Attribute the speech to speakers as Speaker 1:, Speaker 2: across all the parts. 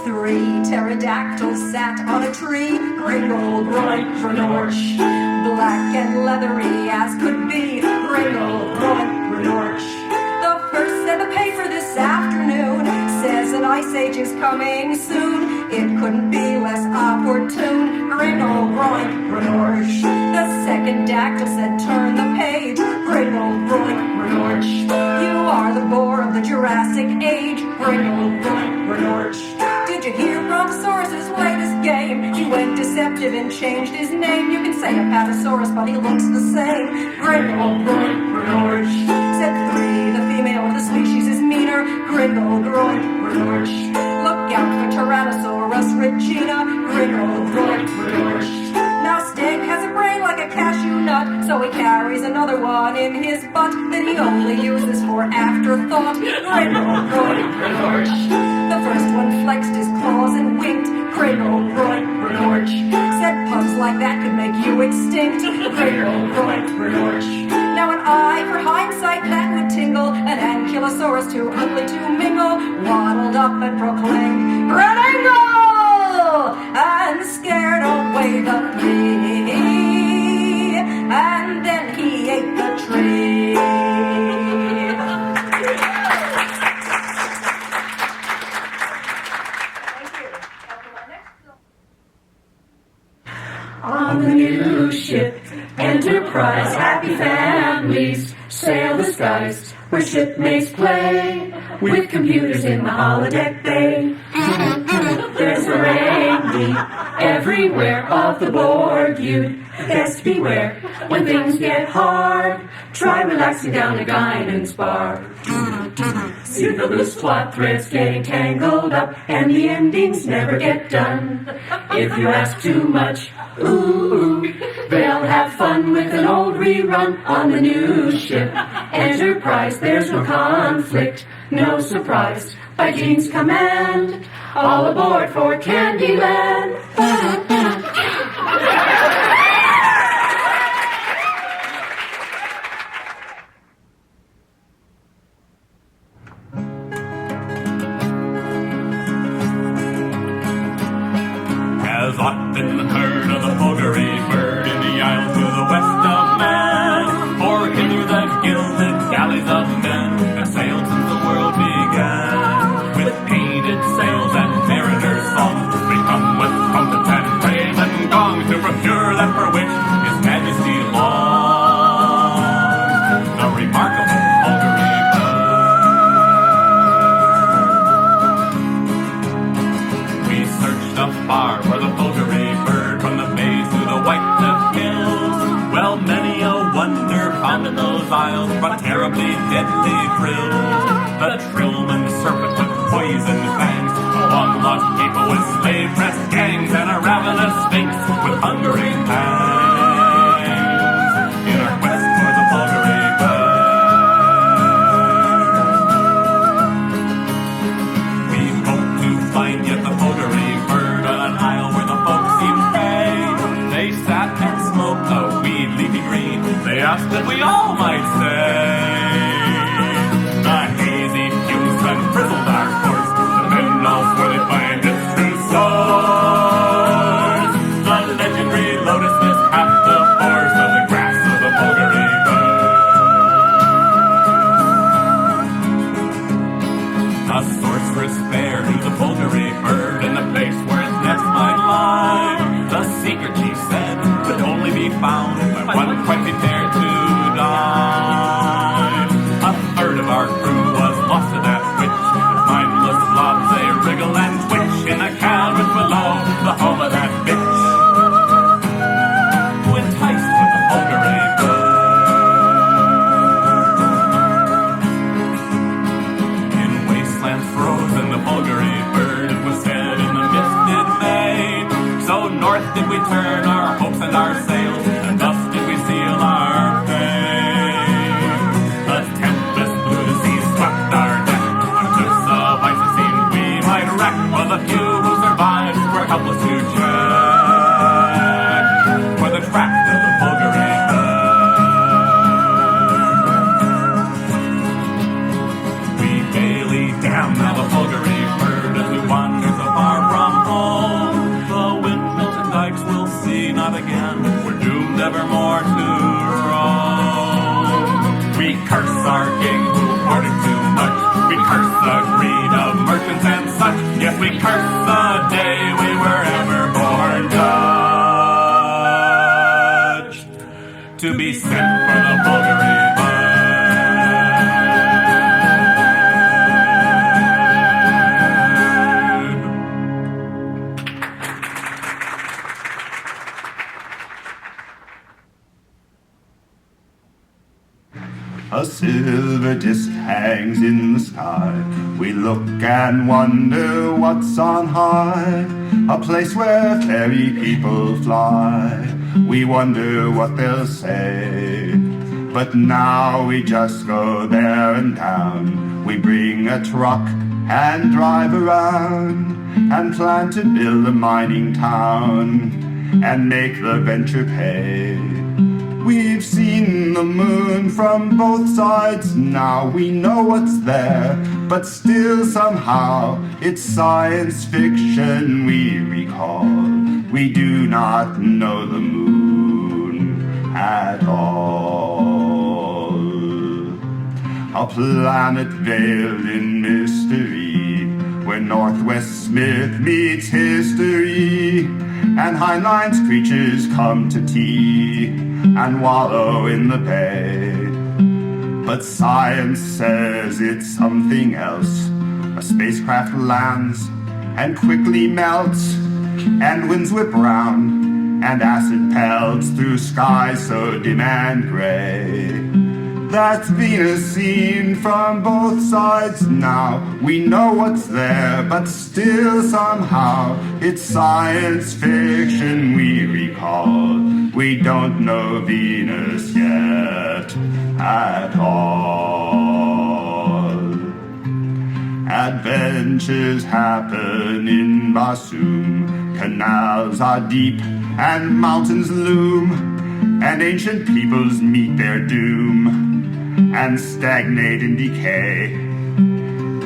Speaker 1: 3 pterodactyls sat on a tree, Gringle, Groin, Renorch, black and leathery as could be, Gringle, Groin, Renorch. The first said the paper this afternoon says an ice age is coming soon. It couldn't be less opportune, Gringle, Groin, Renorch. The second dactyl said turn the page, Gringle, Groin, Renorch. You are the boar of the Jurassic Age, Gringle, Groin, Renorch. Did you hear Brontosaurus's latest game? He went deceptive and changed his name. You can say Apatosaurus, but he looks the same, Gringle, Groin, Renorch. Said 3, the female of the species is meaner, Gringle, Groin, Renorch. Look out for Tyrannosaurus Regina, Gringle, Groin, Renorch. Now Steg has a brain like a cashew nut, so he carries another one in his butt that he only uses for afterthought, Gringle, Groin, Renorch. The first one flexed his claws and winked, Gringle, Groin, Renorch. Said puns like that could make you extinct, Gringle, Groin, Renorch. Now an eye for hindsight that would tingle, an ankylosaurus too ugly to mingle, waddled up and proclaimed, Red Angle! And scared away the 3, and then he ate the tree.
Speaker 2: On the new ship, Enterprise, happy families sail the skies where shipmates play with computers in the holodeck bay. There's a rain everywhere off the board. You'd best beware when things get hard. Try relaxing down a guidance bar. See the loose plot threads getting tangled up, and the endings never get done. If you ask too much, ooh, they'll have fun with an old rerun on the new ship Enterprise. There's no conflict, no surprise. By Gene's command, all aboard for Candyland.
Speaker 3: Has often heard of the Fulgory Bird in the isles to the west of man. For hither the gilded galleys of men have sailed since the world began. With painted sails and mariners' songs, they come with trumpets and brazen gongs to procure that for which His Majesty longs. The remarkable Fulgory Bird. We searched afar for the Fulgory Bird, from the bays to the white cliff hills. Well, many a wonder found in those isles brought terribly deadly thrills. The trillman serpent with poison fangs, a long-lost people with slave-dressed gangs, and a ravenous sphinx with hungering pangs. In our quest for the Fulgory Bird, we hope to find yet the Fulgory Bird on an isle where the folk seem gay. They sat and smoked a wee leafy green. They asked that we all might say. The hazy fumes that frizzled our course, the men knows where they find its true source. The legendary lotus mist hath the force of the grass of the Fulgory Bird. A sorceress fair knew the Fulgory Bird and the place where its nest might lie. The secret, she said, could only be found by one quite prepared to die. A third of our crew was lost to that witch. With mindless blobs they wriggle and twitch in the cavern below, the home of that bitch who enticed with the Fulgory Bird. In wastelands frozen, the Fulgory Bird, it was said in the misted May. So north did we turn our hopes and our sails, and thus did we seal our fate. A tempest blew, the seas swept our deck. On cliffs of ice it seemed we might wreck, while the few who survived were helpless to check for the craft of the Fulgory Bird. We gaily damn now the Fulgory Bird as we wander so far curse the day we were ever born judged to be sent for the Fulgory Bird.
Speaker 4: A silver disc hangs in the sky. We look and wonder what's on high. A place where fairy people fly. We wonder what they'll say. But now we just go there and down. We bring a truck and drive around and plan to build a mining town and make the venture pay. We've seen the moon from both sides, now we know what's there, but still somehow it's science fiction we recall. We do not know the moon at all. A planet veiled in mystery, where Northwest Smith meets history, and Heinlein's creatures come to tea and wallow in the bay. But science says it's something else. A spacecraft lands and quickly melts, and winds whip round, and acid pelts through skies so dim and gray. That's Venus seen from both sides now. We know what's there, but still somehow it's science fiction we recall. We don't know Venus yet at all. Adventures happen in Basum. Canals are deep and mountains loom, and ancient peoples meet their doom and stagnate in decay.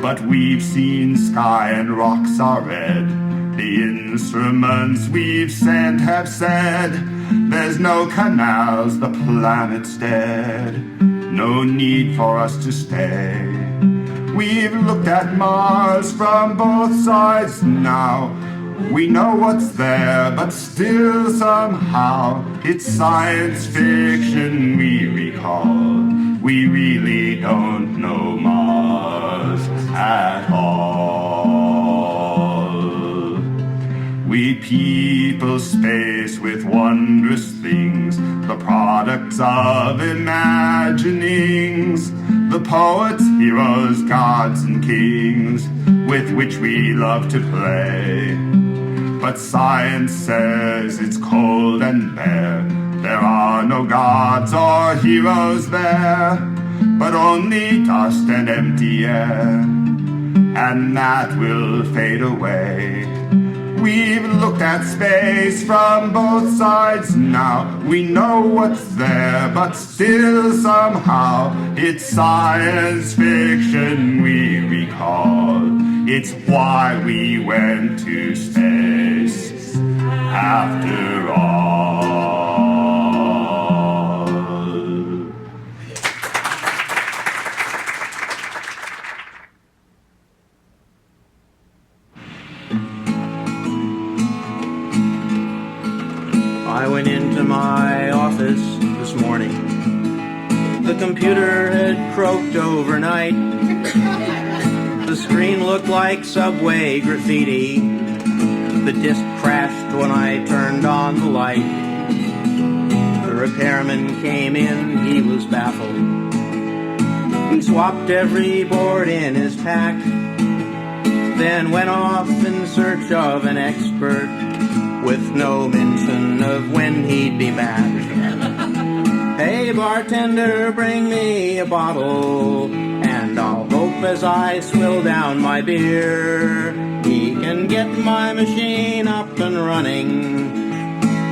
Speaker 4: But we've seen sky and rocks are red. The instruments we've sent have said there's no canals, the planet's dead. No need for us to stay. We've looked at Mars from both sides now. We know what's there, but still somehow it's science fiction we recall. We really don't know Mars at all. We people space with wondrous things, the products of imaginings, the poets, heroes, gods, and kings, with which we love to play. But science says it's cold and bare. There are no gods or heroes there, but only dust and empty air, and that will fade away. We've looked at space from both sides now. We know what's there, but still somehow it's science fiction we recall. It's why we went to space after all.
Speaker 5: I went into my office this morning. The computer had croaked overnight. The screen looked like subway graffiti. The disk crashed when I turned on the light. The repairman came in, he was baffled. He swapped every board in his pack, then went off in search of an expert, with no mention of when he'd be back. Hey bartender, bring me a bottle, and I'll hope as I swill down my beer, he can get my machine up and running,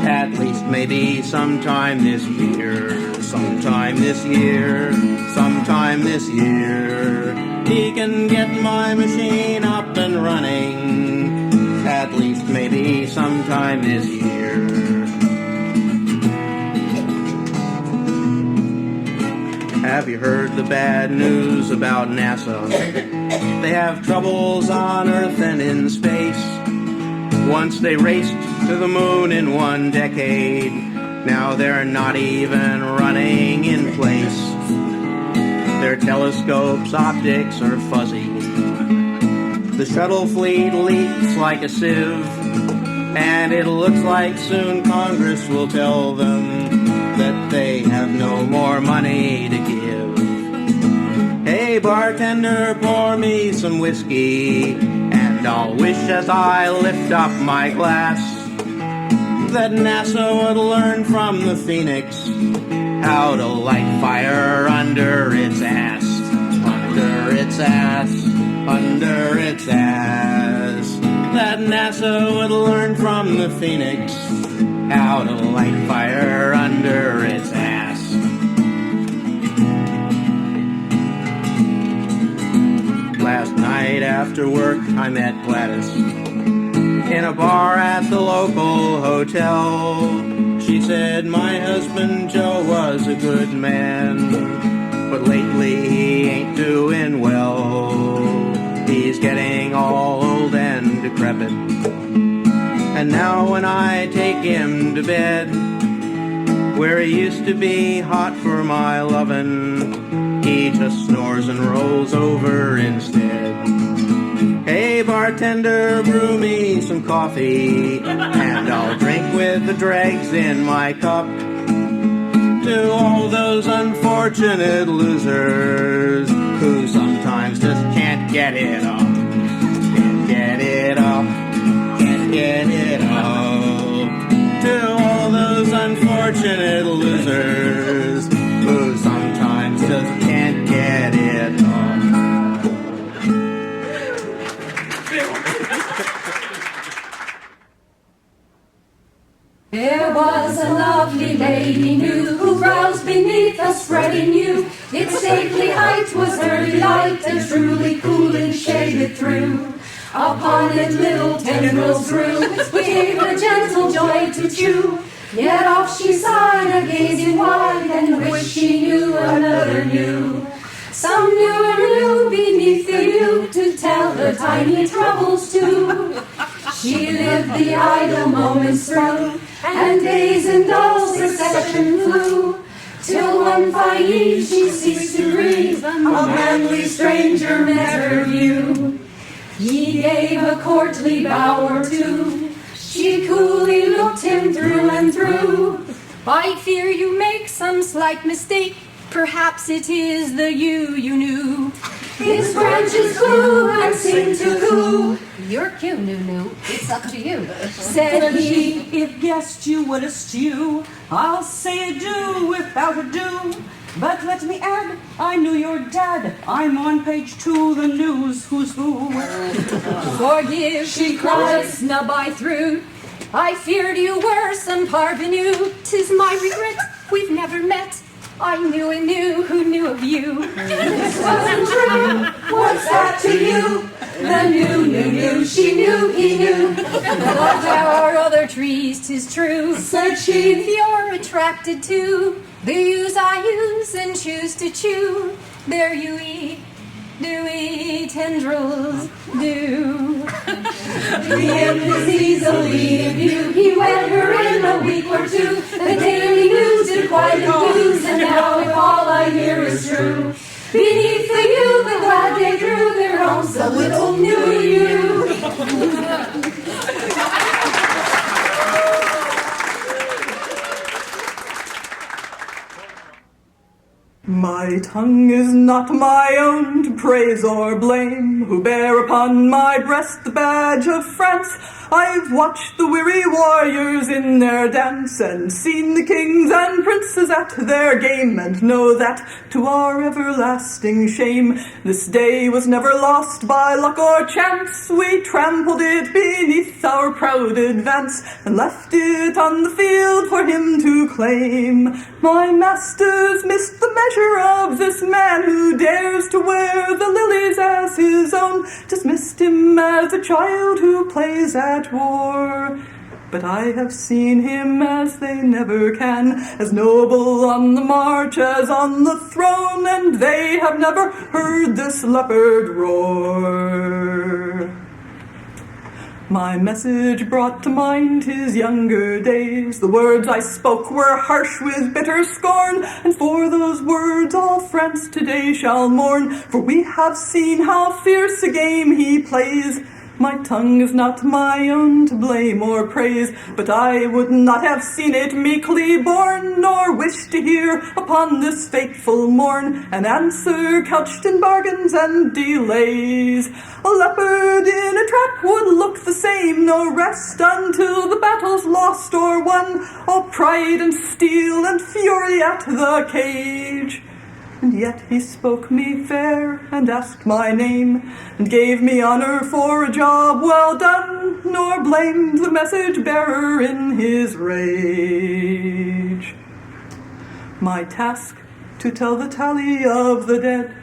Speaker 5: at least maybe sometime this year. Sometime this year, sometime this year, he can get my machine up and running, at least maybe sometime this year. Have you heard the bad news about NASA? They have troubles on Earth and in space. Once they raced to the moon in 1 decade. Now they're not even running in place. Their telescopes' optics are fuzzy. The shuttle fleet leaks like a sieve, and it looks like soon Congress will tell them that they have no more money to give. Hey bartender, pour me some whiskey, and I'll wish as I lift up my glass that NASA would learn from the Phoenix how to light fire under its ass. Under its ass. Under its ass. That NASA would learn from the Phoenix how to light fire under its ass. Last night after work I met Gladys in a bar at the local hotel. She said my husband Joe was a good man, but lately he ain't doing well. He's getting all old and decrepit, and now when I take him to bed, where he used to be hot for my lovin', he just snores and rolls over instead. Hey bartender, brew me some coffee, and I'll drink with the dregs in my cup. To all those unfortunate losers who sometimes just can't get it up. Can't get it up. Can't get it up. To all those unfortunate losers who sometimes just can't get it up.
Speaker 2: There was a lovely lady new, who browsed beneath a spreading yew. Its stately height was her delight, and truly cool and shaded through. Upon it little tendrils grew, which gave her gentle joy to chew. Yet oft she sighed, a gazing wide, and wished she knew another new. Some knew and knew beneath the yew, to tell her tiny troubles too. She lived the idle moments through, and days in dull succession flew, till one fine eve she ceased to grieve. A manly stranger met her view. He gave a courtly bow or two. She coolly looked him through and through.
Speaker 1: I fear you make some slight mistake. Perhaps it is the you knew.
Speaker 2: His branches flew and seemed to coo.
Speaker 1: Your cue, Nunu. It's up to you.
Speaker 6: Said he, if guessed you would eschew, I'll say adieu without ado. But let me add, I knew your dad. I'm on page 2, the news, who's who.
Speaker 1: Forgive, she cried, snub I threw. I feared you were some parvenu. 'Tis my regret we've never met. I knew and knew who knew of you.
Speaker 2: This wasn't true. What's that to you? The knew, she knew, he knew.
Speaker 1: But our other trees, 'tis true.
Speaker 2: Said she,
Speaker 1: If you're attracted to the use I use and choose to chew, there you eat, dewy tendrils do.
Speaker 2: the imp is easily in view. He wed her in a week or two. The daily news did quite infuse, and now if all I hear is true, beneath the yew the glad day drew their homes, a little knew you.
Speaker 7: My tongue is not my own to praise or blame, who bear upon my breast the badge of France. I've watched the weary warriors in their dance, and seen the kings and princes at their game, and know that, to our everlasting shame, this day was never lost by luck or chance. We trampled it beneath our proud advance, and left it on the field for him to claim. My masters missed the measure of this man who dares to wear the lilies as his own, dismissed him as a child who plays at war. But I have seen him as they never can, as noble on the march as on the throne, and they have never heard this leopard roar. My message brought to mind his younger days. The words I spoke were harsh with bitter scorn, and for those words all France today shall mourn. For we have seen how fierce a game he plays. My tongue is not my own to blame or praise, but I would not have seen it meekly borne, nor wish to hear upon this fateful morn an answer couched in bargains and delays. A leopard in a trap would look the same, no rest until the battle's lost or won, all pride and steel and fury at the cage. And yet he spoke me fair and asked my name, and gave me honour for a job well done, nor blamed the message bearer in his rage. My task to tell the tally of the dead.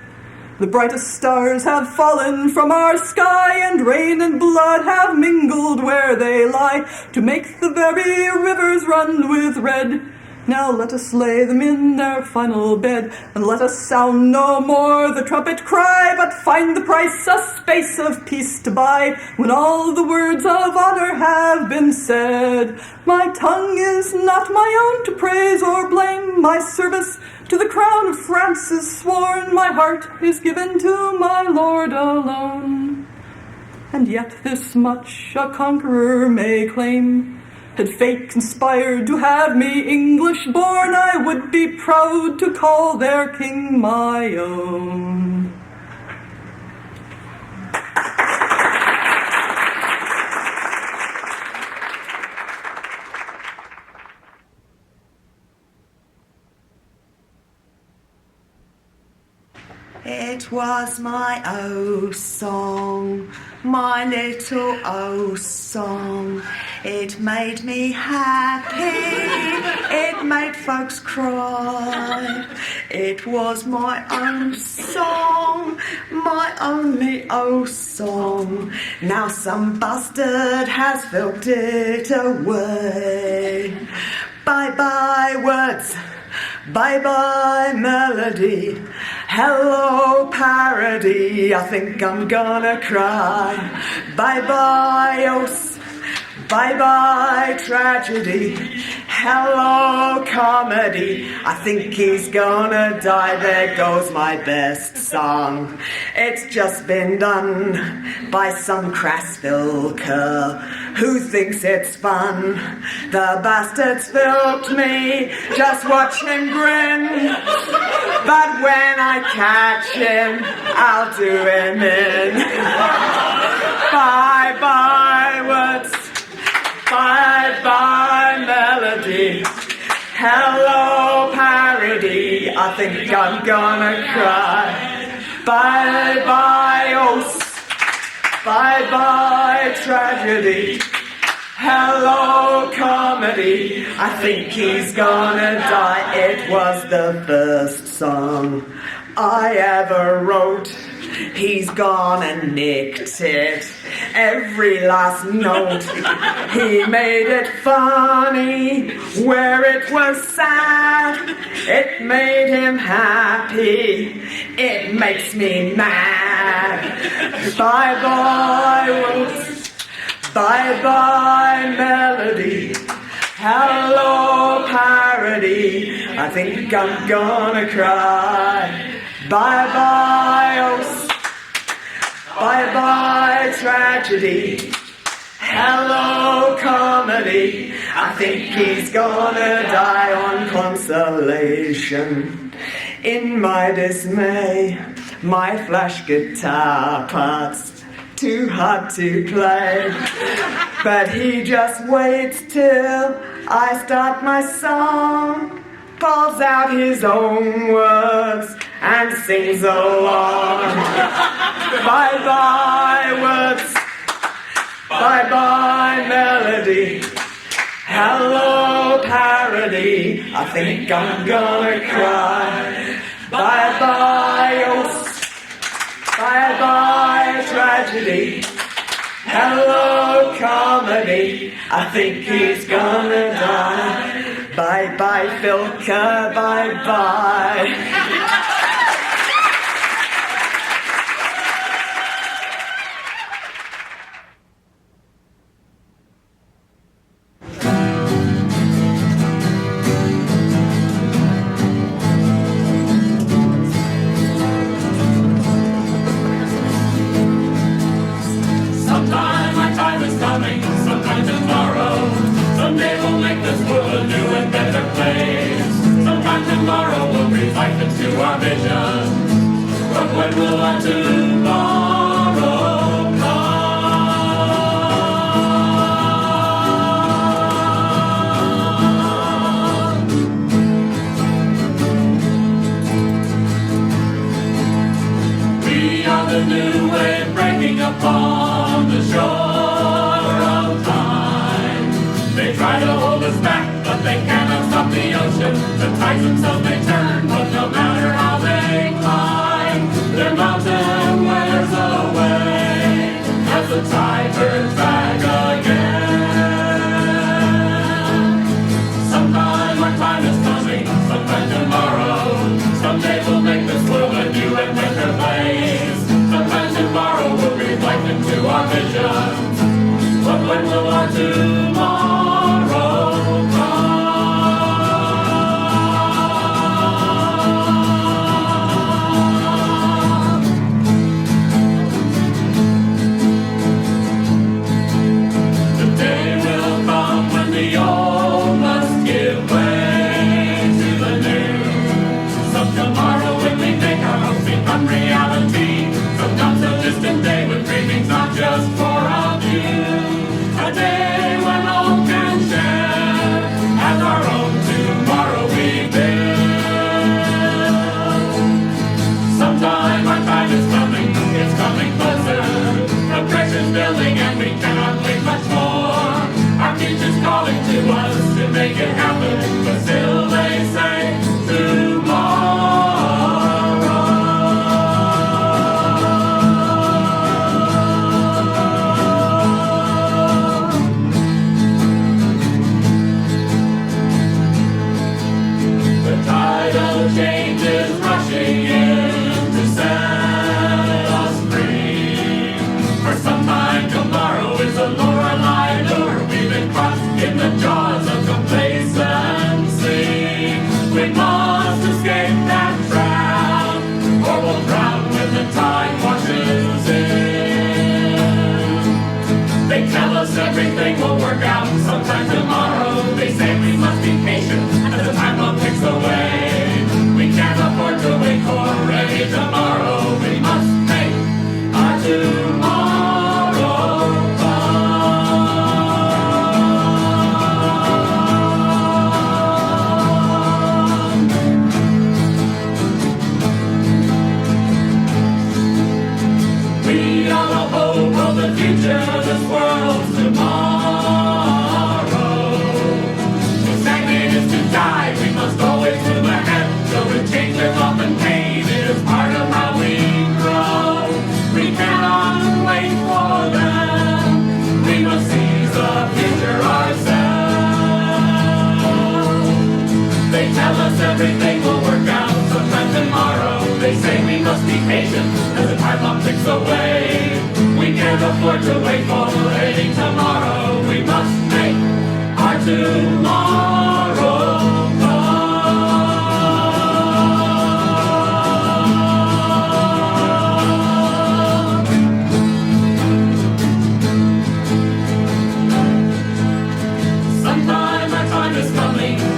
Speaker 7: The brightest stars have fallen from our sky, and rain and blood have mingled where they lie, to make the very rivers run with red. Now let us lay them in their final bed, and let us sound no more the trumpet cry, but find the price a space of peace to buy, when all the words of honour have been said. My tongue is not my own to praise or blame, my service to the crown of France is sworn, my heart is given to my lord alone. And yet this much a conqueror may claim, had fate conspired to have me English born, I would be proud to call their king my own.
Speaker 8: It was my O song, my little O song. It made me happy, it made folks cry. It was my own song, my only O song. Now some bastard has filked it away. Bye-bye words, bye-bye melody. Hello parody, I think I'm gonna cry. Bye-bye os, bye-bye tragedy. Hello comedy, I think he's gonna die. There goes my best song. It's just been done by some crass Filkher who thinks it's fun. The bastard's filked me, just watch him grin. But when I catch him, I'll do him in. Bye-bye words, bye-bye melody. Hello parody, I think I'm gonna cry. Bye-bye os, bye-bye tragedy. Hello comedy, I think he's gonna die. It was the first song I ever wrote. He's gone and nicked it, every last note. He made it funny where it was sad. It made him happy, it makes me mad. Bye-bye words, bye-bye melody. Hello parody, I think I'm gonna cry. Bye-bye os, bye-bye tragedy. Hello comedy, I think he's gonna die on consolation. In my dismay, my flash guitar parts too hard to play, but he just waits till I start my song, pulls out his own words and sings along. Bye-bye words, bye-bye melody. Hello parody, I think I'm gonna cry. Bye-bye os, bye-bye tragedy. Hello comedy, I think he's gonna die. Bye-bye Filkher, bye-bye.
Speaker 3: they cannot stop the ocean. The tides themselves may turn, but no matter how they climb, their mountain wears away as the tide turns back again. Sometime our time is coming, sometime tomorrow. Someday we'll make this world a new and better place. Sometime tomorrow we'll reflect into our visions. But when will our tomorrow come? The day will come when the old must give way to the new. Some tomorrow when we make our hopes become reality. Some not so distant day when dreaming's not just for a few. A day when all can share as our own tomorrow we build. Sometime our time is coming, it's coming closer. The pressure's building and we cannot wait much more. Our future's calling to us to make it happen, but still they say tomorrow. Change is rushing in to set us free. For some time tomorrow is a Lorelei lure. We've been crushed in the jaws of complacency. We must escape that trap, or we'll drown when the tide washes in. They tell us everything will work out sometime tomorrow. They say we must be patient as the time bomb ticks away. We can't afford to wait for any tomorrow. We must make our tomorrow come. We are the hope of the future, this world's tomorrow. To stagnate is to die, we must always move ahead. Change is often pain, it is part of how we grow. We cannot wait for them, we must seize the future ourselves. They tell us everything will work out sometime tomorrow. They say we must be patient as the time bomb ticks away. We can't afford to wait for any tomorrow. We must make our tomorrow come.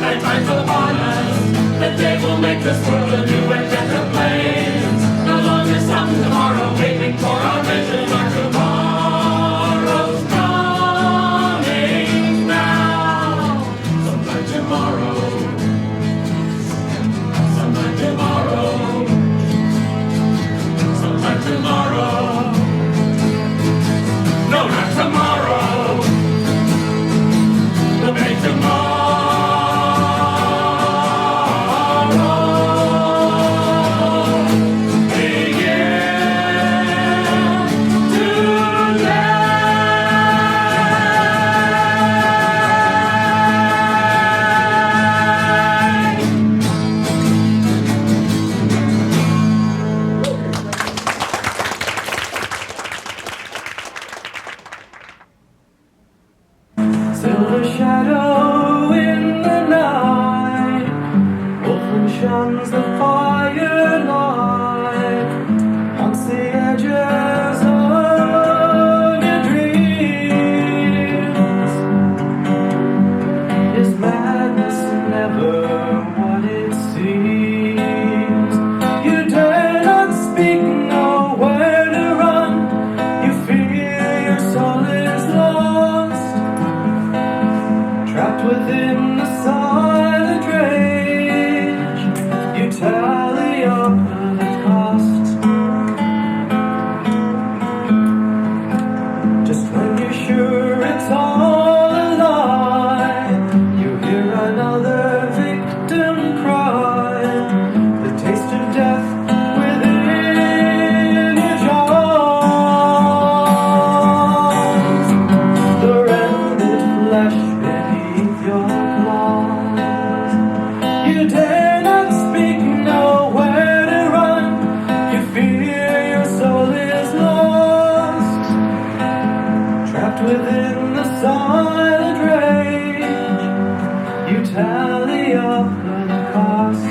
Speaker 3: That time's upon us. That day will make this world a new and better place. No longer some tomorrow waiting for our vision. Our tomorrow's coming now. Sometime tomorrow. Sometime tomorrow. Sometime tomorrow. No, not tomorrow. The day tomorrow.
Speaker 2: Silver shadow in the night, Wolfling shuns the firelight, haunts the edges of your dreams. Is madness never what it seems? You dare not speak, nowhere to run. You fear your soul is lost. Trapped
Speaker 5: within the silent rage, you tally up the cost.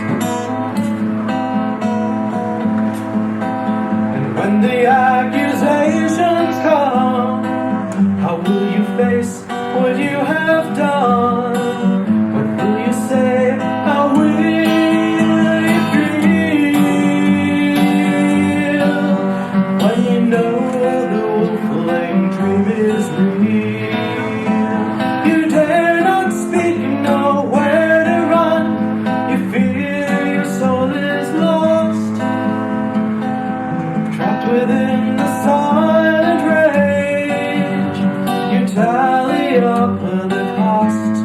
Speaker 5: And when the accusations come, how will you face what you have done? What will you say? How will you feel when you know the Wolfling dream is real? You dare not speak, you know where to run. You fear your soul is lost, trapped within the silent rage. You tally up the cost.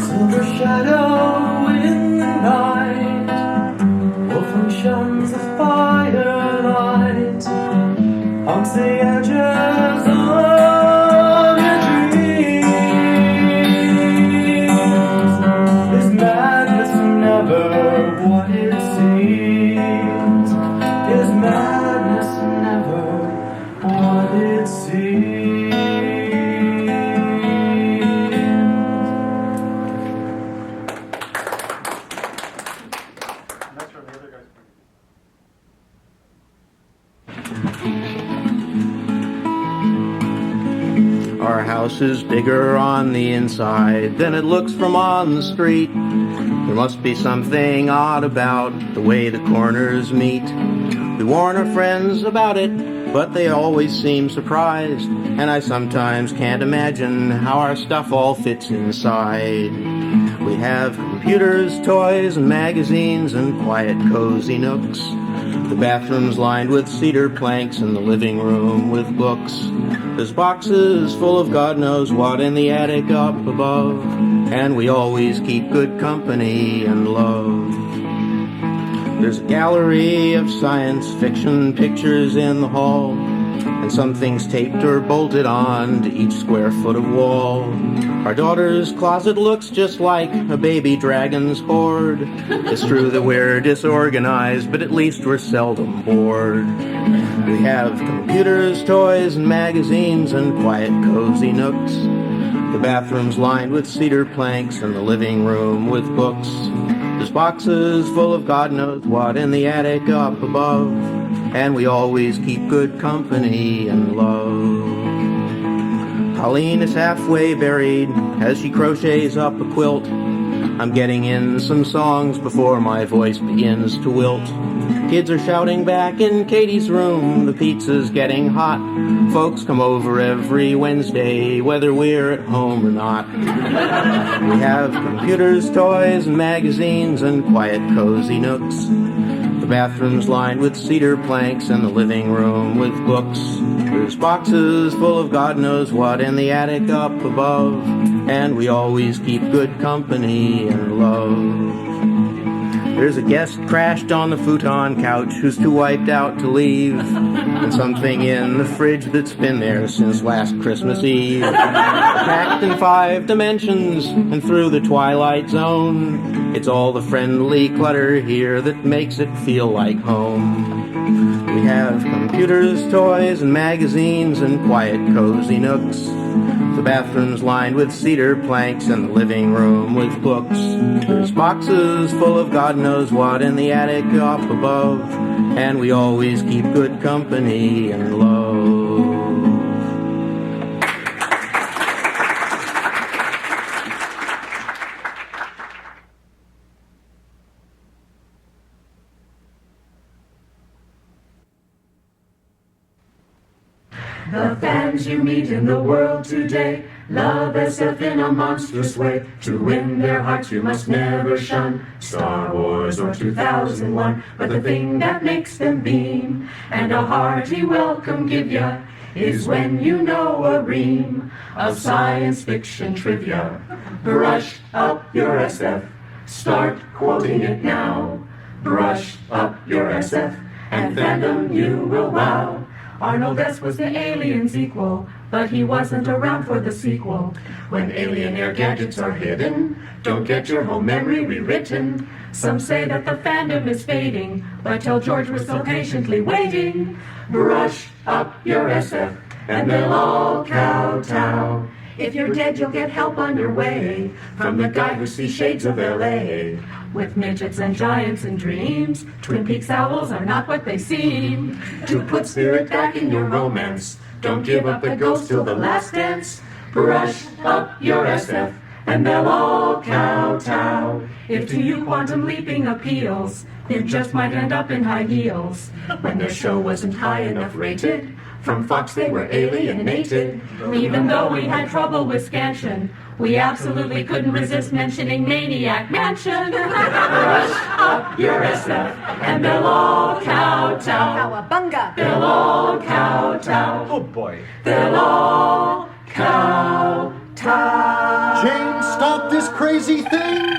Speaker 5: Silver shadow in the night, Wolfling shuns the firelight, haunts the edges of your dreams. Is madness never what it seems? Is madness never what it seems? Our house is bigger on the inside than it looks from on the street. There must be something odd about the way the corners meet. We warn our friends about it, but they always seem surprised, and I sometimes can't imagine how our stuff all fits inside. We have computers, toys, and magazines, and quiet, cozy nooks. The bathroom's lined with cedar planks, and the living room with books. There's boxes full of God knows what in the attic up above, and we always keep good company and love. There's a gallery of science fiction pictures in the hall, and some things taped or bolted on to each square foot of wall. Our daughter's closet looks just like a baby dragon's hoard. It's true that we're disorganized, but at least we're seldom bored. We have computers, toys, and magazines, and quiet, cozy nooks. The bathroom's lined with cedar planks, and the living room with books. There's boxes full of God knows what in the attic up above, and we always keep good company and love. Colleen is halfway buried as she crochets up a quilt. I'm getting in some songs before my voice begins to wilt. Kids are shouting back in Katie's room, the pizza's getting hot. Folks come over every Wednesday, whether we're at home or not. We have computers, toys, and magazines, and quiet, cozy nooks. The bathroom's lined with cedar planks, and the living room with books. There's boxes full of God knows what in the attic up above, and we always keep good company and love. There's a guest crashed on the futon couch who's too wiped out to leave, and something in the fridge that's been there since last Christmas Eve. Packed in 5 dimensions and through the twilight zone, it's all the friendly clutter here that makes it feel like home. We have computers, toys, and magazines, and quiet, cozy nooks. The bathroom's lined with cedar planks, and the living room with books. There's boxes full of God knows what in the attic up above, and we always keep good company and love.
Speaker 2: The fans you meet in the world today love SF in a monstrous way. To win their hearts you must never shun Star Wars or 2001. But the thing that makes them beam and a hearty welcome give ya is when you know a ream of science fiction trivia. Brush up your SF, start quoting it now. Brush up your SF, and fandom you will wow. Arnold S. was the alien's equal. but he wasn't around for the sequel. When alien air gadgets are hidden, don't get your whole memory rewritten. Some say that the fandom is fading, but tell George we're still patiently waiting. Brush up your SF, and they'll all kowtow. If you're dead, you'll get help on your way from the guy who sees shades of LA. With midgets and giants and dreams, Twin Peaks owls are not what they seem. To put spirit back in your romance, don't give up the ghost till the last dance. Brush up your SF, and they'll all kowtow. If to you quantum leaping appeals, you just might end up in high heels. When their show wasn't high enough rated, from Fox they were alienated. Even though we had trouble with scansion, we absolutely couldn't resist mentioning Maniac Mansion. Brush up your SF, and they'll all kowtow.
Speaker 1: Cowabunga!
Speaker 2: They'll all kowtow.
Speaker 9: Oh boy.
Speaker 2: They'll all kowtow.
Speaker 9: James, stop this crazy thing!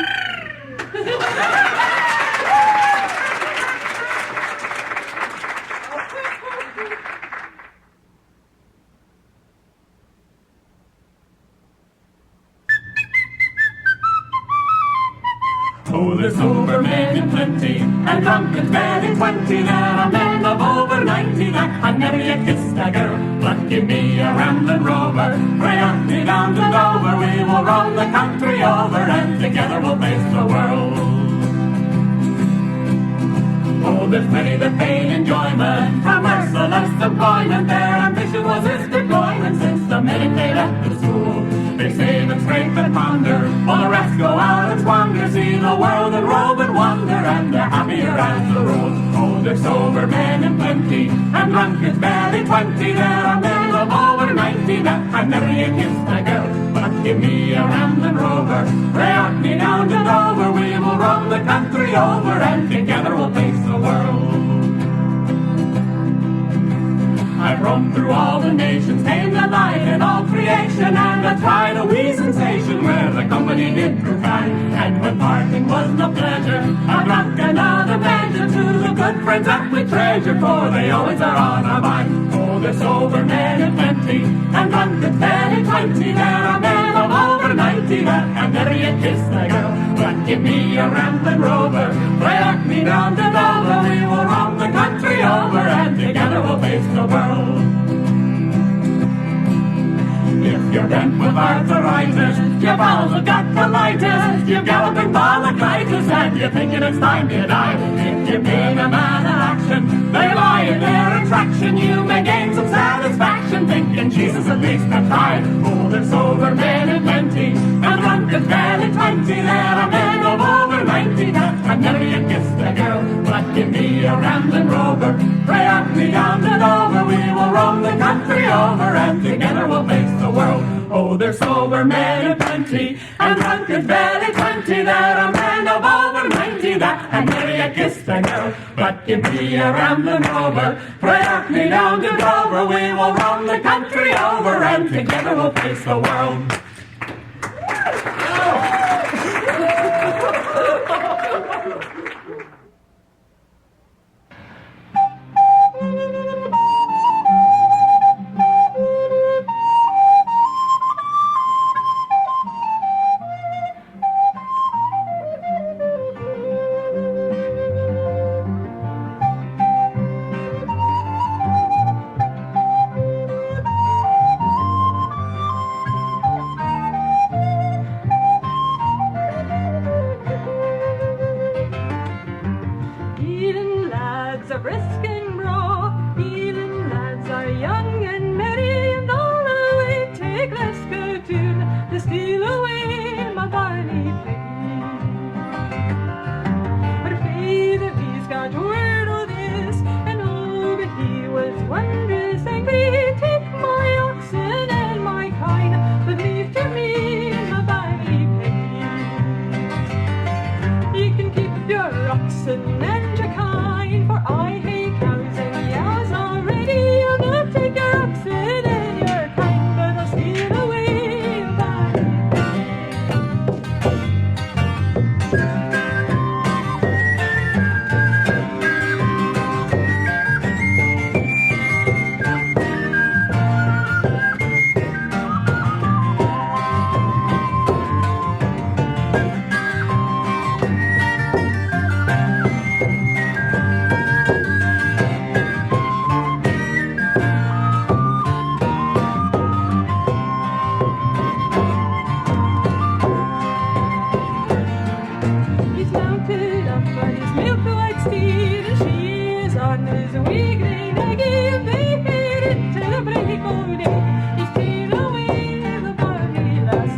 Speaker 3: Oh, there's over men in plenty, and drunken men in 20. There are men of over 90 that have never yet kissed a girl. But give me a Ramblin Rover, pray on me down to Dover. We will run the country over, and together we'll face the world. Oh, there's many that paid enjoyment from merciless employment. Their ambition was its deployment since the minute they left the school. They save and scrape and ponder, while the rest go out and squander. See the world and rove and wonder, and they're happier as a rule. Oh, there's sober men in plenty, and drunkards barely 20. There are men of over 90 that have never yet kissed a girl. But give me a Ramblin Rover, pray me down to Dover. We will roam the country over, and together we'll face the world. I've roamed through all the nations, tamed the light in all creation, and I tried a wee sensation where the company did prove fine. And when parting was no pleasure, I drank another measure to the good friends that we treasure, for they always are on our mind. Oh, there's sober men in plenty, and drunkards barely 20. There are men of over 90 that have never yet kissed a girl. But give me a Ramblin Rover, pray me down to Dover. We will roam the country over, and together we'll face the world. If you're bent with arthritis, your bowels have got colitis, you're galloping balaclitis, and you're thinking it's time to die. If you've been a man of action, they lie in their attraction. You may gain some satisfaction, thinking Jesus at least I tried. Oh, there's sober men in plenty, and drunkards barely 20. There are men of over 90 that have never yet kissed a girl. But give me a Ramblin Rover, pray me down to Dover. We will roam the country over, and together we'll face the world. Oh, there's sober men in plenty, and drunkards barely 20. There are men of over 90 that have never yet kissed a girl. But give me a Ramblin Rover, pray me down to Dover. We will roam the country over, and together we'll face the world.
Speaker 7: And your kind, for I hate cows and
Speaker 2: sun is a wee green eggy, and they hear it till the break of day. He's taken away the bonny lass.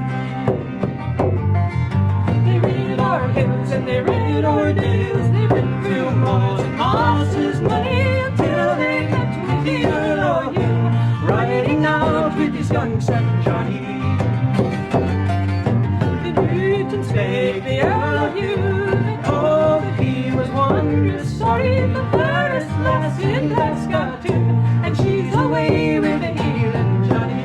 Speaker 2: They rid our hills and they rid our dales, they rid through moors and mosses money until they met with the Earl of Hugh, riding out with his young son Johnny. The Newton spake the Earl of Hugh, and oh, but he was wondrous sorry, the fairest lass in Glasgow too, and she's away with the healing Johnny.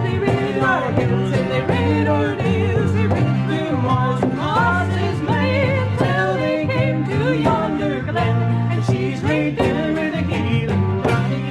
Speaker 2: They rid our hills and they rid our dales, they rid through moors and mosses money until they came to yonder glen, and she's laid there with the healing Johnny.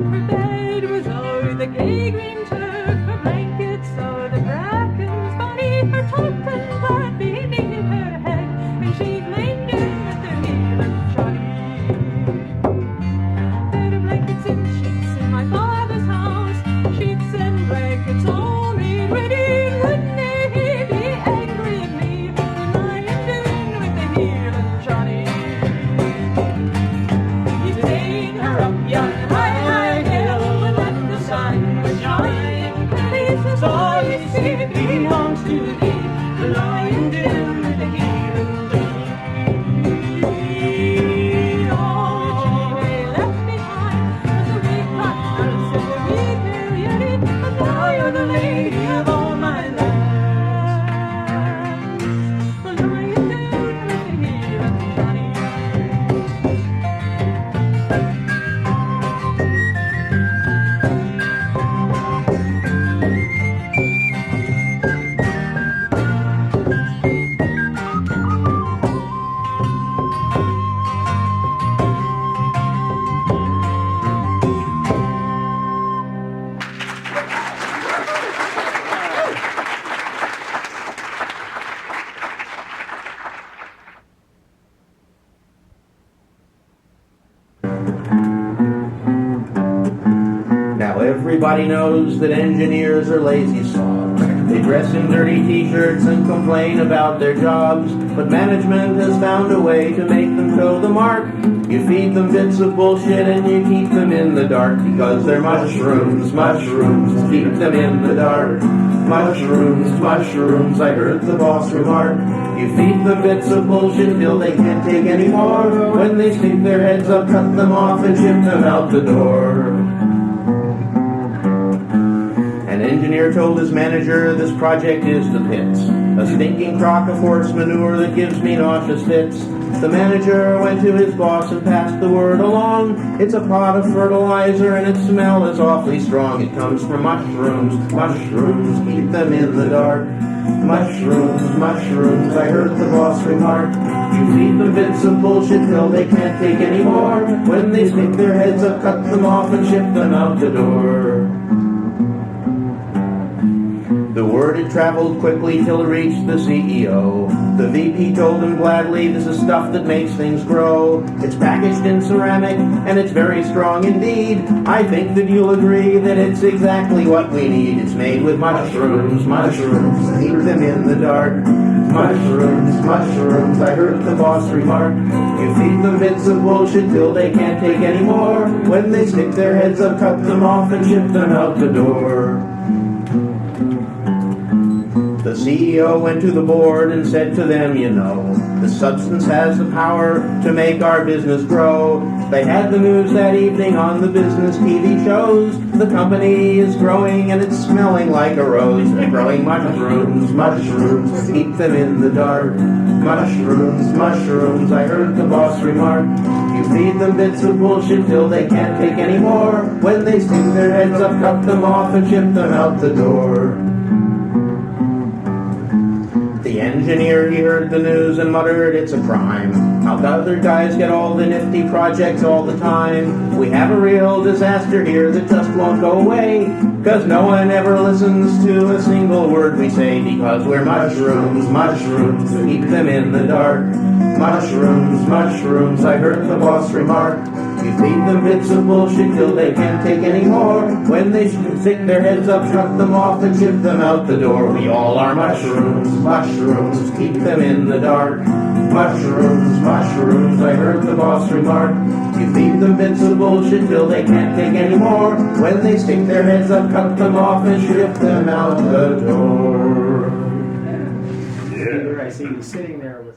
Speaker 2: Her bed was o'er the gay green turf, her blankets o'er the bracken's body, her top and plaid beneath her head, and she'd lain down with her healing Johnny. There are blankets and sheets in my father's house, sheets and blankets all made ready. Wouldn't he be angry at me for lying down with the healing Johnny? He's taken her up yon high hill, and let the sun shine. This is all you see belongs to thee, lying down with the healing Johnny. Oh, they left behind was a wee black house and a wee pale yeti, but now you're the lady of all my lands. Lying down with the healing Johnny.
Speaker 5: Now everybody knows that engineers are lazy slobs. They dress in dirty t-shirts and complain about their jobs, but management has found a way to make them toe the mark. You feed them bits of bullshit and you keep them in the dark, because they're mushrooms, mushrooms, keep them in the dark. Mushrooms, mushrooms, I heard the boss remark. You feed them bits of bullshit till they can't take any more. When they stick their heads up, cut them off and ship them out the door. An engineer told his manager, this project is the pits. A stinking crock of horse manure that gives me nauseous fits. The manager went to his boss and passed the word along. It's a pot of fertilizer and its smell is awfully strong. It comes from mushrooms, mushrooms, keep them in the dark. Mushrooms, mushrooms, I heard the boss remark. You feed them bits of bullshit till they can't take any more. When they stick their heads up, cut them off and ship them out the door. The word had traveled quickly till it reached the CEO. The VP told him gladly, this is stuff that makes things grow. It's packaged in ceramic, and it's very strong indeed. I think that you'll agree that it's exactly what we need. It's made with mushrooms, mushrooms, keep them in the dark. Mushrooms, mushrooms, I heard the boss remark. You feed them bits of bullshit till they can't take any more. When they stick their heads up, cut them off and ship them out the door. The CEO went to the board and said to them, you know, the substance has the power to make our business grow. They had the news that evening on the business TV shows. The company is growing and it's smelling like a rose. They're growing mushrooms, mushrooms, keep them in the dark. Mushrooms, mushrooms, I heard the boss remark. You feed them bits of bullshit till they can't take any more. When they stick their heads up, cut them off and ship them out the door. The engineer, he heard the news and muttered, it's a crime. How the other guys get all the nifty projects all the time? We have a real disaster here that just won't go away, 'cause no one ever listens to a single word we say, because we're mushrooms, mushrooms, keep them in the dark. Mushrooms, mushrooms, I heard the boss remark. You feed them bits of bullshit till they can't take any more. When they stick their heads up, shut them off and ship them out the door. We all are mushrooms, mushrooms, keep them in the dark. Mushrooms, mushrooms, I heard the boss remark. You feed them bits of bullshit till they can't take any more. When they stick their heads up, cut them off and ship them out the door.
Speaker 10: Here I see you sitting there with...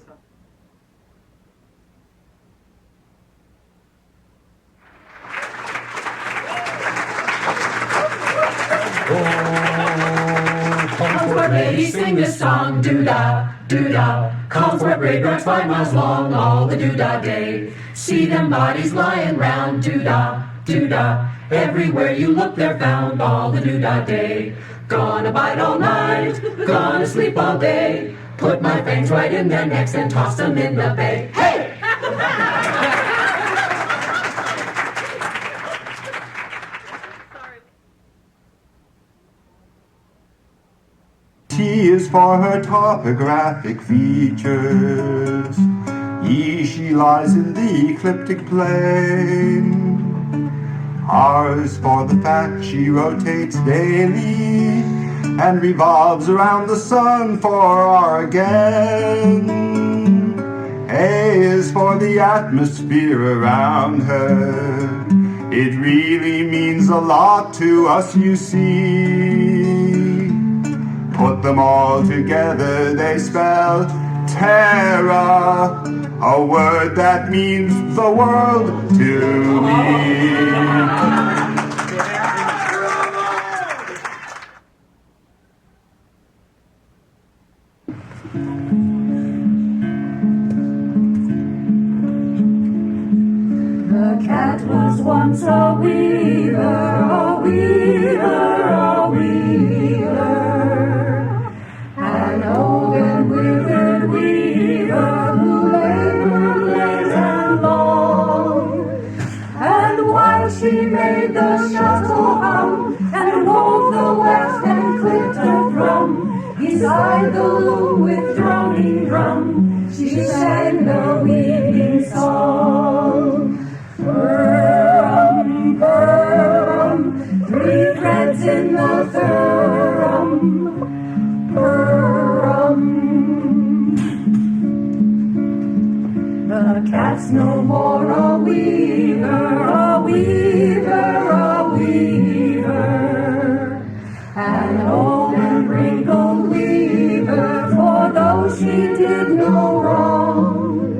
Speaker 2: Consonance ladies sing this song, doo-dah, doo-dah. Consonance braid runs 5 miles long all the doo-dah day. See them bodies lying round, doo-dah, doo-dah. Everywhere you look they're found all the doo-dah day. Gonna bite all night, gonna sleep all day. Put my fangs right in their necks and toss them in the bay. Hey!
Speaker 4: T is for her topographic features. E, she lies in the ecliptic plane. R is for the fact she rotates daily and revolves around the sun for our again. A is for the atmosphere around her. It really means a lot to us, you see. Put them all together, they spell Terra, a word that means the world to me.
Speaker 2: The cat was once a weaver, a weaver, a weaver. An old and withered weaver who labored late and long. And while she made the shuttle hum and wove the weft and clicked her drum, beside the loom with droning drum, she sang the weaving song. Purrum, purrum, 3 threads in the thurrum. Purrum. The cat's no more a weaver, a weaver, a weaver. An old and wrinkled weaver, for though she did no wrong,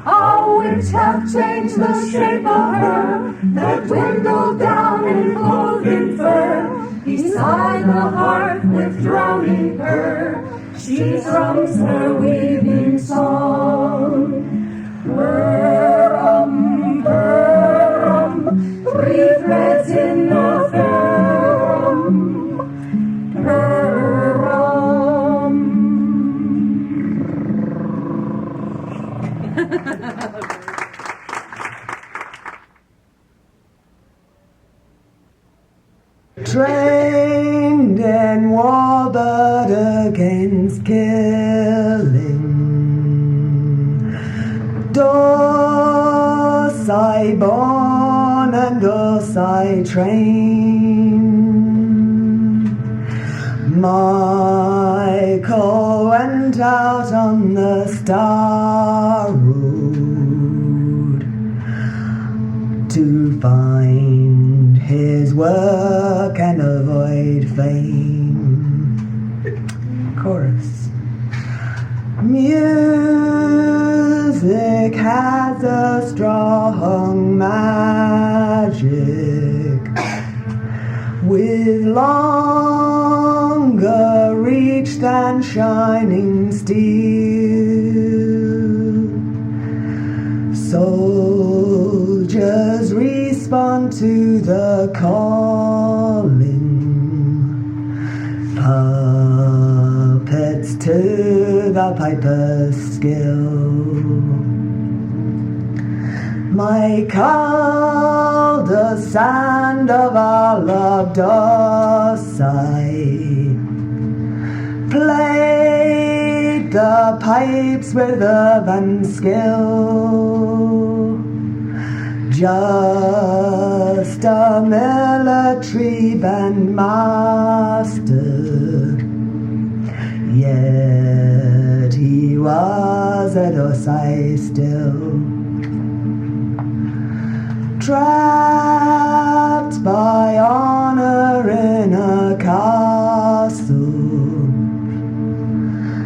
Speaker 2: a witch hath changed the shape of her, that dwindled down and clothed in fur. Beside the hearth with drowning her, she thrums her weaving song. Purrum, purrum, 3 threads in the thurrum. Purrum.
Speaker 8: Trained and warbled against killing. Thus I born and thus I trained. Michael went out on the star road to find his work and avoid fame. Chorus. Music has a strong magic with longer reach than shining steel. Soldiers respond to the calling, puppets to the the piper's skill. My call the sand of all of Dorsai, played the pipes with love and skill. Just a military bandmaster, yet he was a Dorsai still. Trapped by honor in a castle,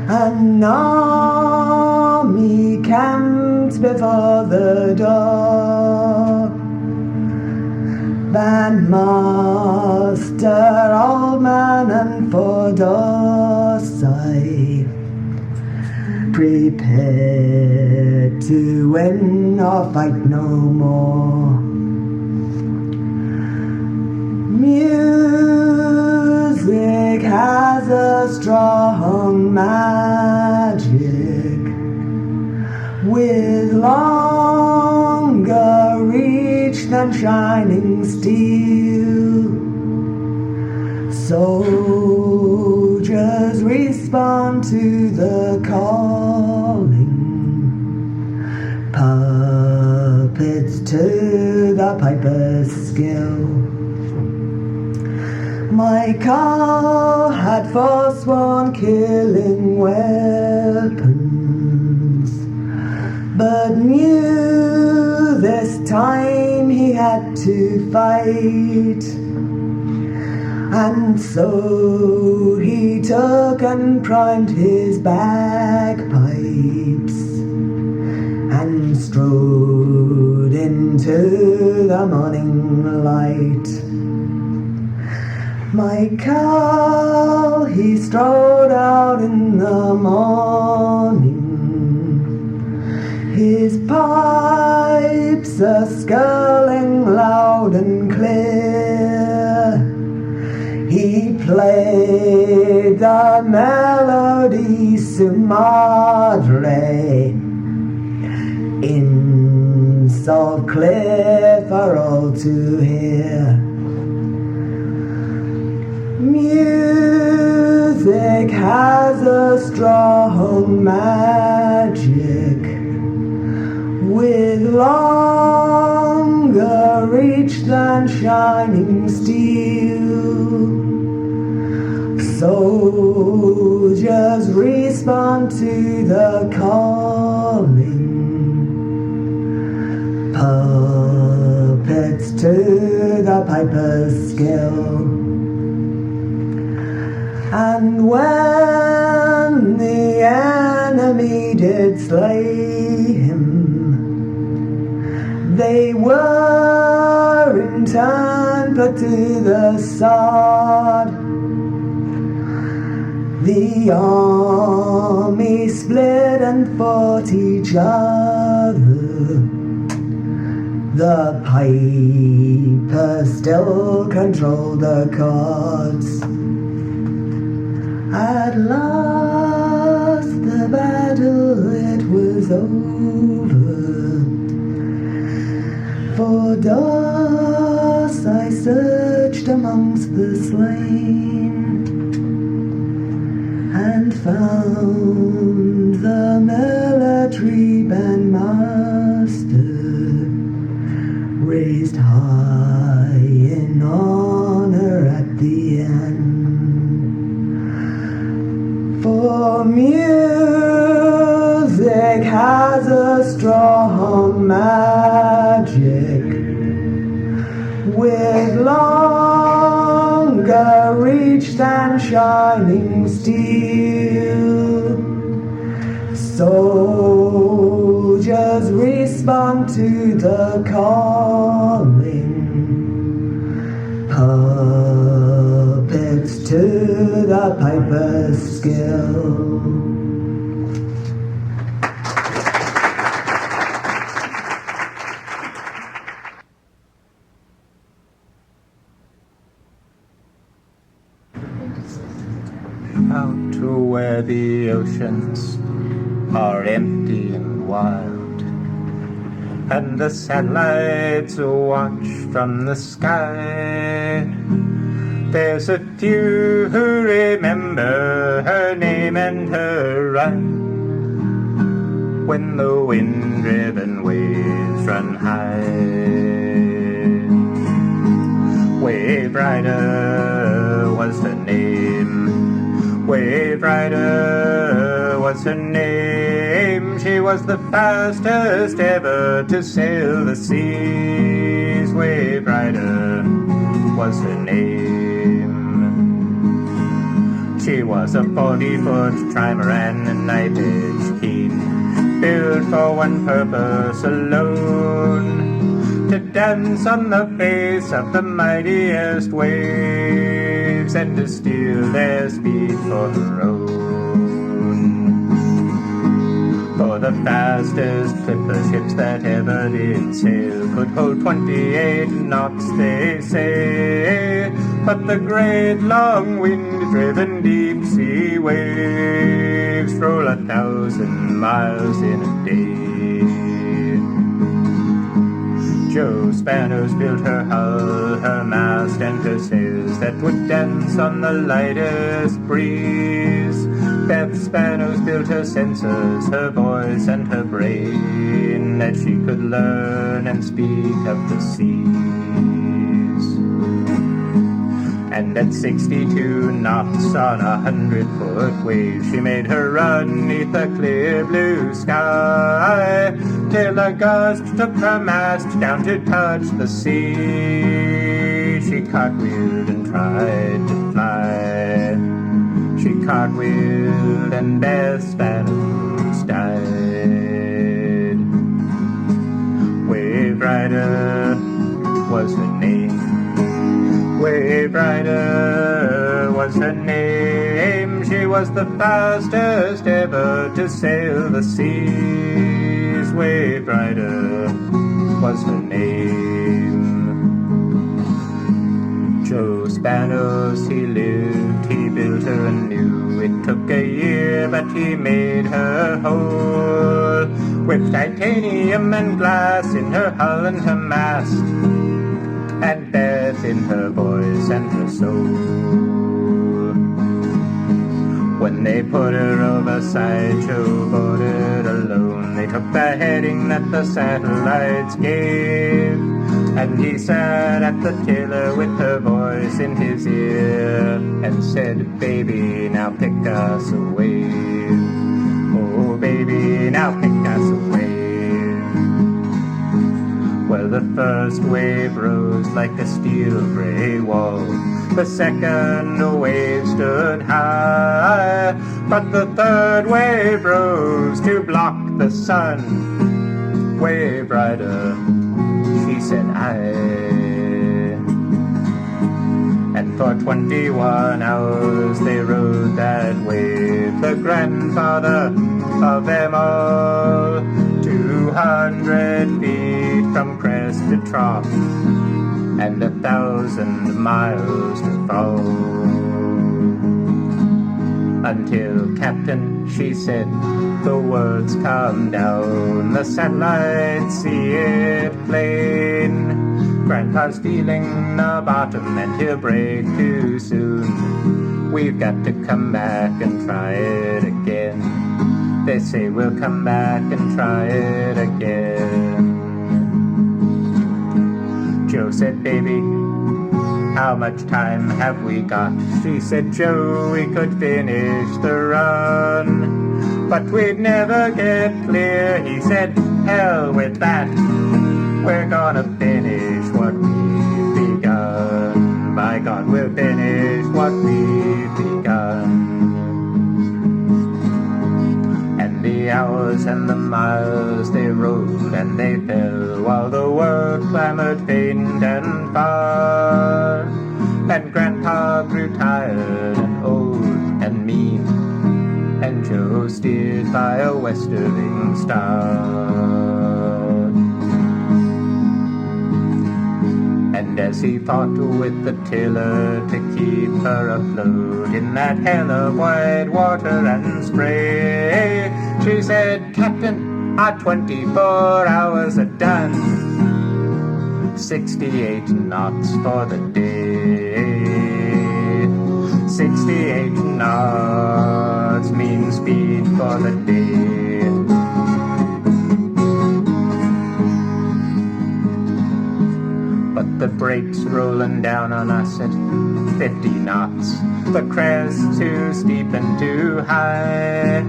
Speaker 8: an army camped before the door. Bandmaster, old man, and for Dorsai, prepared to win or fight no more. Music has a strong magic with longer reach than shining steel. Soldiers respond to the calling, puppets to the piper's skill. My call had forsworn killing weapons, but knew this time he had to fight. And so he took and primed his bagpipes and strode into the morning light. My call, he strode out in the morning, his pipes a sculling loud and clear. He played the melody su madre in so clear for all to hear. Music has a strong magic with longer reach than shining steel. Soldiers respond to the calling, puppets to the piper's skill. And when the enemy did slay him, they were in turn put to the sword. The army split and fought each other. The piper still controlled the chords. At last the battle it was over. For Doss I searched amongst the slain, and found the military bandmaster raised high in honor at the end. For music has a strong magic with longer reach than shining steel. Soldiers respond to the calling, puppets to the piper's skill.
Speaker 5: Out to where the oceans are empty and wild, and the satellites watch from the sky. There's a few who remember her name and her run when the wind-driven waves run high. Waverider was her name. Waverider was her name. She was the fastest ever to sail the seas. Waverider was her name. She was a 40-foot trimaran, a knife-edge keen, built for one purpose alone, to dance on the face of the mightiest waves and to steal their speed for her own. For the fastest clipper ships that ever did sail could hold 28 knots, they say, but the great long wind-driven deep-sea waves roll 1,000 miles in a day. Joe Spanos built her hull, her mast, and her sails that would dance on the lightest breeze. Beth Spanos built her sensors, her voice, and her brain, that she could learn and speak of the seas. And at 62 knots on 100-foot wave, she made her run 'neath the clear blue sky, till a gust took her mast down to touch the sea. She cartwheeled and tried to fly. She cartwheeled and Beth Spanos died. Waverider was her name. Waverider was her name. She was the fastest ever to sail the seas. Waverider was her name. Joe Spanos, he lived, he built her anew. It took a year, but he made her whole, with titanium and glass in her hull and her mast, and death in her voice and her soul. When they put her overside, Joe boarded alone. They took the heading that the satellites gave, and he sat at the tiller with her voice in his ear, and said, "Baby, now pick us a wave. Oh, baby, now pick us a wave." Well, the first wave rose like a steel grey wall. The second wave stood high, but the third wave rose to block the sun. Waverider, she said, "Aye." And for 21 hours they rode that wave, the grandfather of them all, 200 feet from crest to trough, and 1,000 miles to fall. Until, "Captain," she said, "the words come down, the satellites see it plain. Grandpa's feeling the bottom and he'll break too soon. We've got to come back and try it again. They say we'll come back and try it again." Joe said, "Baby, how much time have we got?" She said, "Joe, we could finish the run, but we'd never get clear." He said, "Hell with that. We're gonna finish what we've begun. By God, we'll finish what we've begun." And the hours and the miles they rode and they fell, while the world clamoured faint and far. And Grandpa grew tired and old and mean, and Joe steered by a westering star. And as he fought with the tiller to keep her afloat in that hell of white water and spray,
Speaker 11: She said, Captain, our 24 hours are done. 68 knots for the day. 68 knots mean speed for the day. But the brakes rolling down on us at 50 knots. The crest too steep and too high.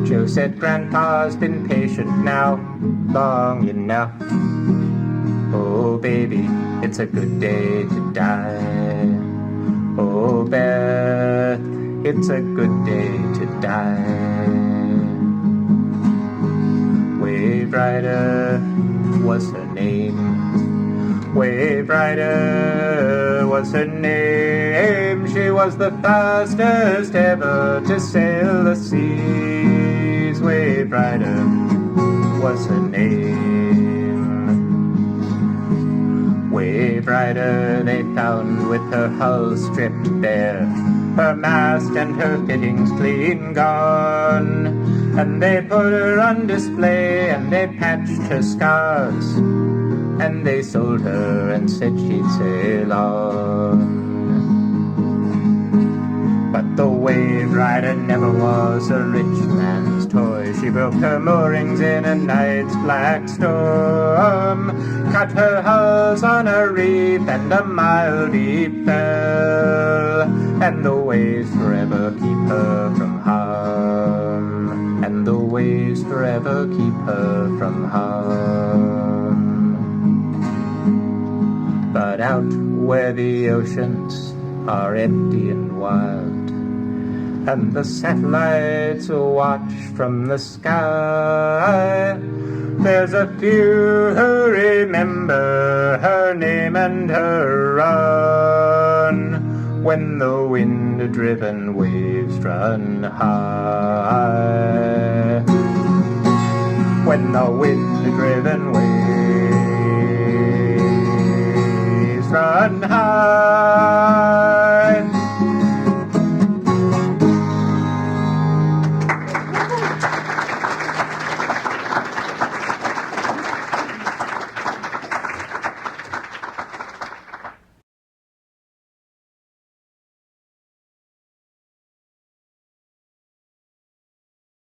Speaker 11: Joe said, Grandpa's been patient now, long enough. Oh, baby, it's a good day to die. Oh, Beth, it's a good day to die. Waverider was her name. Waverider was her name. She was the fastest ever to sail the seas. Waverider was her name. Waverider they found with her hull stripped bare, her mast and her fittings clean gone. And they put her on display and they patched her scars. And they sold her and said she'd sail on. But the Waverider never was a rich man's toy. She broke her moorings in a night's black storm, cut her hulls on a reef and a mile deep fell. And the waves forever keep her from harm. And the waves forever keep her from harm. But out where the oceans are empty and wild, and the satellites watch from the sky, there's a few who remember her name and her run, when the wind-driven waves run high. When the wind-driven waves run high.